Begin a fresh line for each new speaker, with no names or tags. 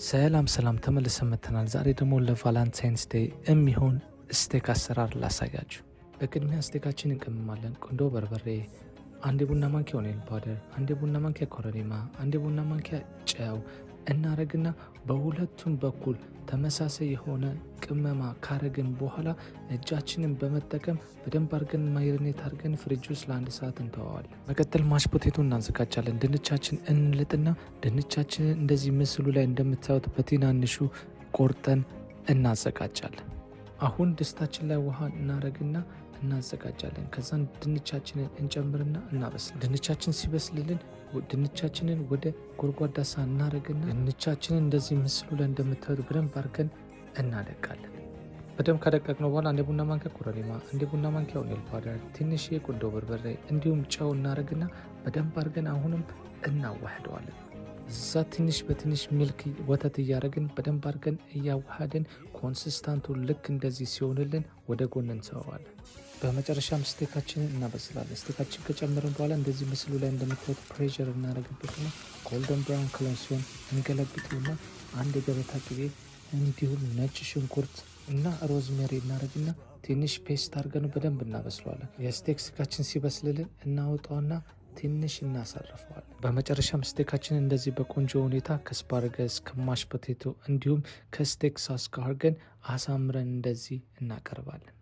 ሰላም ተመልሰን መጥተናል። ዛሬ ደግሞ ለቫላንታይንስ ዴይ የሚሆን ስቴክ አሰራር ላሳያችሁ። በቅድሚያ ስቴካችን እንቀመማለን። ቁንዶ በርበሬ፣ አንድ ቡና ማንኪያ ኦኒየን ፓውደር፣ አንድ ቡና ማንኪያ ኮረሪማ፣ አንድ ቡና ማንኪያ ጨው እናረግና በሁለቱም በኩል ተመሳሳይ የሆነ ቅመማ ካረግን በኋላ እጃችንን በመጠቀም በደንብ አርገን ማሪኔት አርገን ፍሪጅ ውስጥ ለአንድ ሰዓት እንተዋዋለን። መቀጠል ማሽ ፖቴቶ እናዘጋጃለን። ድንቻችን እንልጥና ድንቻችንን እንደዚህ ምስሉ ላይ እንደምታዩት በትናንሹ ቆርጠን እናዘጋጃለን። አሁን ድስታችን ላይ ውሃ እናረግና እናዘጋጃለን። ከዛን ድንቻችንን እንጨምርና እናበስል። ድንቻችን ሲበስልልን ድንቻችንን ወደ ጎድጓዳ ሳህን እናረግና ድንቻችንን እንደዚህ ምስሉ ላይ እንደምታዩት በደንብ አርገን እናደቃለን። በደንብ ካደቀቅነው በኋላ አንድ ቡና ማንኪያ ኮረሪማ፣ አንድ ቡና ማንኪያ ኦኒየን ፓውደር፣ ትንሽ ቁንዶ በርበሬ እንዲሁም ጨው እናረግና በደንብ አርገን አሁንም እናዋህደዋለን። እዛ ትንሽ በትንሽ ሚልክ ወተት እያረግን በደንብ አርገን እያዋሃድን ኮንሲስታንቱ ልክ እንደዚህ ሲሆንልን ወደ ጎን እንሰዋዋለን። በመጨረሻም ስቴካችንን እናበስላለን። ስቴካችን ከጨመርን በኋላ እንደዚህ ምስሉ ላይ እንደምታዩት ፕሬሸር እናረግበትና ጎልደን ብራውን ከለር ሲሆን እንገለብጥና አንድ የገበታ ቅቤ እንዲሁም ነጭ ሽንኩርት እና ሮዝሜሪ እናረግና ትንሽ ፔስት አርገን በደንብ እናበስለዋለን። የስቴክ ስጋችን ሲበስልልን እናወጣውና ትንሽ እናሳርፈዋለን። በመጨረሻም ስቴካችን እንደዚህ በቆንጆ ሁኔታ ከስፓርገስ ከማሽ ፖቴቶ እንዲሁም ከስቴክ ሳስ ጋር አርገን አሳምረን እንደዚህ እናቀርባለን።